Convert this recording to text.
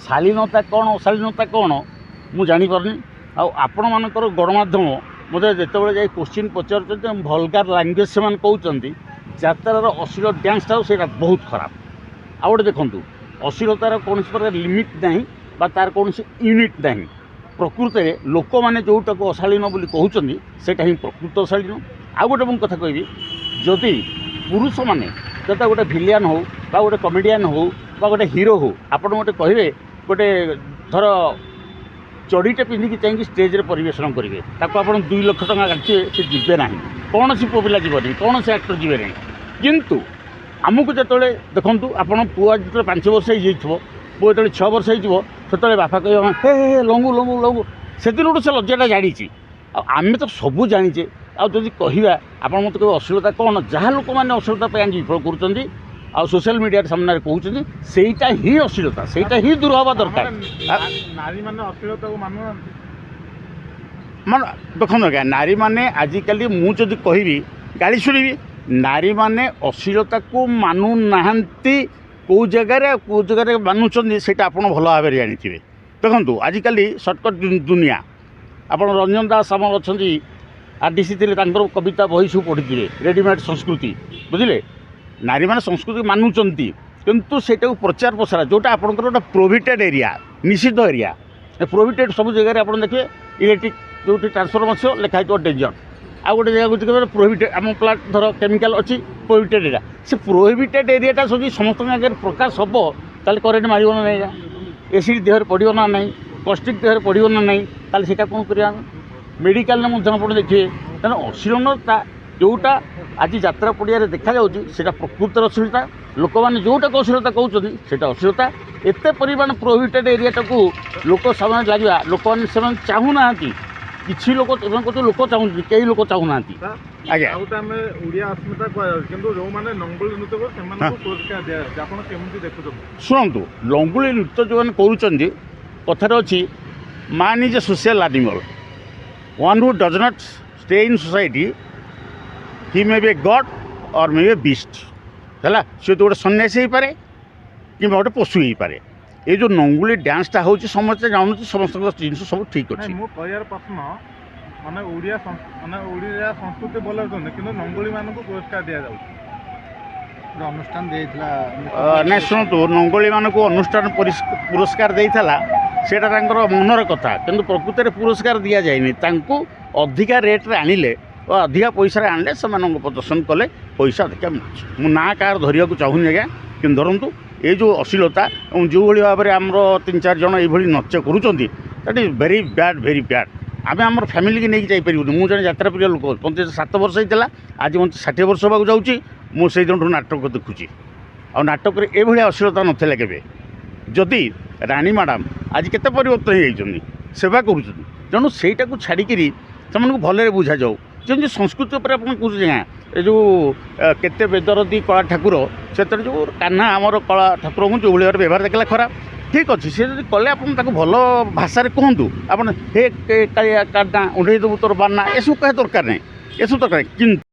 ଶାଳୀନତା କ'ଣ ଅଶାଳୀନତା କ'ଣ ମୁଁ ଜାଣିପାରୁନି। ଆଉ ଆପଣମାନଙ୍କର ଗଣମାଧ୍ୟମ ମୋତେ ଯେତେବେଳେ ଯାଇ କୋଶ୍ଚିନ୍ ପଚାରୁଛନ୍ତି ଭଲଗାର ଲାଙ୍ଗୁଏଜ୍ ସେମାନେ କହୁଛନ୍ତି ଯାତ୍ରାର ଅଶ୍ଳୀଳ ଡ୍ୟାନ୍ସଟାও ସେଇଟା ବହୁତ ଖରାପ। ଆଉ ଗୋଟେ ଦେଖନ୍ତୁ ଅଶ୍ଳୀଳତାର କୌଣସି ପ୍ରକାର ଲିମିଟ୍ ନାହିଁ ବା ତାର କୌଣସି ୟୁନିଟ୍ ନାହିଁ। ପ୍ରକୃତରେ ଲୋକମାନେ ଯେଉଁଟାକୁ ଅଶାଳୀନ ବୋଲି କହୁଛନ୍ତି ସେଇଟା ହିଁ ପ୍ରକୃତ ଅଶାଳୀନ। ଆଉ ଗୋଟେ ମୁଁ କଥା କହିବି, ଯଦି ପୁରୁଷମାନେ ଯଦି ଗୋଟେ ଭିଲିଆନ୍ ହେଉ ବା ଗୋଟେ କମେଡ଼ିଆନ୍ ହେଉ ବା ଗୋଟେ ହିରୋ ହେଉ, ଆପଣ ଗୋଟେ କହିବେ ଗୋଟେ ଧର ଚଡ଼ିଟେ ପିନ୍ଧିକି ଯାଇକି ଷ୍ଟେଜ୍ରେ ପରିବେଷଣ କରିବେ, ତାକୁ ଆପଣ 2 ଲକ୍ଷ ଟଙ୍କା କାଟିବେ, ସେ ଯିବେ ନାହିଁ। କୌଣସି ପୁଅ ପିଲା ଯିବନି, କୌଣସି ଆକ୍ଟର ଯିବେ ନାହିଁ। କିନ୍ତୁ ଆମକୁ ଯେତେବେଳେ ଦେଖନ୍ତୁ ଆପଣ ପୁଅ ଯେତେବେଳେ 5 ବର୍ଷ ହେଇଯାଇଥିବ, ପୁଅ ଯେତେବେଳେ 6 ବର୍ଷ ହେଇଯିବ, ସେତେବେଳେ ବାପା କହିବ ହେ ହେ ଲଙ୍ଗୁ ଲଙ୍ଗୁ ଲଙ୍ଗୁ, ସେଦିନଠୁ ସେ ଲଜ୍ଜାଟା ଜାଣିଛି। ଆଉ ଆମେ ତ ସବୁ ଜାଣିଛେ। ଆଉ ଯଦି କହିବା ଆପଣ ମୋତେ କହିବେ ଅଶ୍ଳୀଳତା କ'ଣ, ଯାହା ଲୋକମାନେ ଅଶ୍ଳୀଳତା ପାଇଁ ଆଜି ବିଫଳ କରୁଛନ୍ତି ଆଉ ସୋସିଆଲ ମିଡ଼ିଆରେ ସାମ୍ନାରେ କହୁଛନ୍ତି ସେଇଟା ହିଁ ଅଶ୍ଳୀଳତା, ସେଇଟା ହିଁ ଦୂର ହେବା ଦରକାର। ନାରୀମାନେ ଅଶ୍ଳୀଳତାକୁ ମାନୁନାହାନ୍ତି। ମାନେ ଦେଖନ୍ତୁ ଆଜ୍ଞା, ନାରୀମାନେ ଆଜିକାଲି ମୁଁ ଯଦି କହିବି ଗାଳି ଶୁଣିବି। ନାରୀମାନେ ଅଶ୍ଳୀଳତାକୁ ମାନୁନାହାନ୍ତି କେଉଁ ଜାଗାରେ ମାନୁଛନ୍ତି ସେଇଟା ଆପଣ ଭଲ ଭାବରେ ଜାଣିଥିବେ। ଦେଖନ୍ତୁ ଆଜିକାଲି ସର୍ଟକଟ୍ ଦୁନିଆ, ଆପଣ ରଞ୍ଜନ ଦାସ ଆମର ଅଛନ୍ତି RDC ଥିଲେ, ତାଙ୍କର କବିତା ବହି ସବୁ ପଢ଼ିଥିବେ, ରେଡ଼ିମେଡ଼ ସଂସ୍କୃତି, ବୁଝିଲେ। ନାରୀମାନେ ସଂସ୍କୃତି ମାନୁଛନ୍ତି କିନ୍ତୁ ସେଇଟାକୁ ପ୍ରଚାର ପ୍ରସାର, ଯେଉଁଟା ଆପଣଙ୍କର ଗୋଟେ ପ୍ରୋହିବିଟେଡ୍ ଏରିଆ, ନିଷିଦ୍ଧ ଏରିଆ। ପ୍ରୋହିବିଟେଡ୍ ସବୁ ଜାଗାରେ ଆପଣ ଦେଖିବେ ଇଲେକ୍ଟ୍ରିକ୍ ଯେଉଁଠି ଟ୍ରାନ୍ସଫର୍ମର ଆସିବ ଲେଖା ହେଇଥିବ ଡେଞ୍ଜର। ଆଉ ଗୋଟେ ଜାଗାକୁ ଦେଖିବେ ପ୍ରୋହିବିଟେଡ୍, ଆମ ପ୍ଲାଣ୍ଟ ଧର କେମିକାଲ ଅଛି ପ୍ରୋହିବିଟେଡ୍ ଏରିଆ। ସେ ପ୍ରୋହିବିଟେଡ୍ ଏରିଆଟା ଯଦି ସମସ୍ତଙ୍କ ଆଗରେ ପ୍ରକାଶ ହେବ ତାହେଲେ କରେଣ୍ଟ ମାରିବ ନା ନାହିଁ, ଏସିଡ୍ ଦେହରେ ପଡ଼ିବ ନା ନାହିଁ, କଷ୍ଟିକ୍ ଦେହରେ ପଡ଼ିବ ନା ନାହିଁ, ତାହେଲେ ସେଇଟା କ'ଣ କରିବା ଆମେ। ମେଡ଼ିକାଲରେ ମଧ୍ୟ ଆପଣ ଦେଖିବେ, ତେଣୁ ଅଶ୍ଳୀଳତା ଯେଉଁଟା ଆଜି ଯାତ୍ରା ପଡ଼ିଆରେ ଦେଖାଯାଉଛି ସେଇଟା ପ୍ରକୃତରେ ଅଶ୍ଳୀଳତା। ଲୋକମାନେ ଯେଉଁଟାକୁ ଅଶ୍ଳୀଳତା କହୁଛନ୍ତି ସେଇଟା ଅଶ୍ଳୀଳତା। ଏତେ ପରିମାଣ ପ୍ରୋହିବିଟେଡ୍ ଏରିଆଟାକୁ ଲୋକ ସାମନାରେ ଲାଗିବା, ଲୋକମାନେ ସେମାନେ ଚାହୁଁନାହାନ୍ତି। କିଛି ଲୋକ ଲୋକ ଚାହୁଁଛନ୍ତି, କେହି ଲୋକ ଚାହୁଁନାହାନ୍ତି। ଆଜ୍ଞା, ଆଉ ଆମେ ଓଡ଼ିଆ ଅସ୍ମିତା କୁହାଯାଉଛି, କିନ୍ତୁ ଯେଉଁମାନେ ନଙ୍ଗୁଳି ନୃତ୍ୟ କରୁ ସେମାନଙ୍କୁ ପୁରସ୍କାର ଦିଆଯାଉଛି। ଆପଣ କେମିତି ଦେଖୁଛନ୍ତି? ଶୁଣନ୍ତୁ, ଲଙ୍ଗୁଳି ନୃତ୍ୟ ଯେଉଁମାନେ କରୁଛନ୍ତି, କଥାରେ ଅଛି man is a social animal, one who does not stay in society he may be a god or may be a beast. ହେଲା, ସେ ତ ଗୋଟେ ସନ୍ନ୍ୟାସୀ ହେଇପାରେ କିମ୍ବା ଗୋଟେ ପଶୁ ହେଇପାରେ। ଏ ଯେଉଁ ନଙ୍ଗୁଳି ଡ୍ୟାନ୍ସଟା ହେଉଛି ସମସ୍ତେ ଜାଣୁଛି, ସମସ୍ତଙ୍କ ଜିନିଷ ସବୁ ଠିକ୍ ଅଛି। ମୁଁ କହିବାର ପ୍ରଶ୍ନ ମାନେ ଓଡ଼ିଆ ସଂସ୍କୃତି ବୋଲାଉଛନ୍ତି କିନ୍ତୁ ନଙ୍ଗୁଳିମାନଙ୍କୁ ପୁରସ୍କାର ଦିଆଯାଉଛି। ଅନୁଷ୍ଠାନ ଦେଇଥିଲା ନାଇଁ ଶୁଣନ୍ତୁ, ନଙ୍ଗୁଳିମାନଙ୍କୁ ଅନୁଷ୍ଠାନ ପୁରସ୍କାର ଦେଇଥିଲା, ସେଇଟା ତାଙ୍କର ମନର କଥା, କିନ୍ତୁ ପ୍ରକୃତରେ ପୁରସ୍କାର ଦିଆଯାଇନି। ତାଙ୍କୁ ଅଧିକା ରେଟ୍ରେ ଆଣିଲେ ବା ଅଧିକା ପଇସାରେ ଆଣିଲେ ସେମାନଙ୍କ ପ୍ରଦର୍ଶନ କଲେ ପଇସା ଅଧିକା ମିଳୁଛି। ମୁଁ ନାଁ କାହାର ଧରିବାକୁ ଚାହୁଁନି ଆଜ୍ଞା, କିନ୍ତୁ ଧରନ୍ତୁ ଏ ଯେଉଁ ଅଶ୍ଳୀଳତା ଏବଂ ଯେଉଁଭଳି ଭାବରେ ଆମର 3-4 ଜଣ ଏଇଭଳି ନୃତ୍ୟ କରୁଛନ୍ତି, that is very bad, very bad. ଆମେ ଆମର ଫ୍ୟାମିଲିକି ନେଇକି ଯାଇପାରିବୁନି। ମୁଁ ଜଣେ ଯାତ୍ରା ପ୍ରିୟ ଲୋକ, ମୋତେ 7 ବର୍ଷ ହେଇଥିଲା, ଆଜି ମୋତେ 60 ବର୍ଷ ହେବାକୁ ଯାଉଛି। ମୁଁ ସେଇଦିନଠୁ ନାଟକ ଦେଖୁଛି, ଆଉ ନାଟକରେ ଏଭଳିଆ ଅଶ୍ଳୀଳତା ନଥିଲା କେବେ। ଯଦି ରାଣୀ ମ୍ୟାଡ଼ାମ୍ ଆଜି କେତେ ପରିବର୍ତ୍ତନ ହେଇଯାଇଛନ୍ତି, ସେବା କରୁଛନ୍ତି, ତେଣୁ ସେଇଟାକୁ ଛାଡ଼ିକିରି ସେମାନଙ୍କୁ ଭଲରେ ବୁଝାଯାଉ। ଯେମିତି ସଂସ୍କୃତି ଉପରେ ଆପଣ କହୁଛନ୍ତି ଆଜ୍ଞା, ଏ ଯେଉଁ କେତେ ବେଦରଦୀ କଳା ଠାକୁର, ସେଥିରେ ଯେଉଁ କାହ୍ନା ଆମର କଳା ଠାକୁରଙ୍କୁ ଯେଉଁଭଳି ଭାବରେ ବ୍ୟବହାର ଦେଖିଲା ଖରାପ। ଠିକ୍ ଅଛି, ସେ ଯଦି କଲେ ଆପଣ ତାକୁ ଭଲ ଭାଷାରେ କୁହନ୍ତୁ। ଆପଣ ହେ କାଳିଆ କାହ୍ନା ଉଣ୍ଡେଇ ଦେବୁ ତୋର ବାନା, ଏସବୁ କହିବା ଦରକାର ନାହିଁ, ଏସବୁ ଦରକାର ନାହିଁ। କିନ୍ତୁ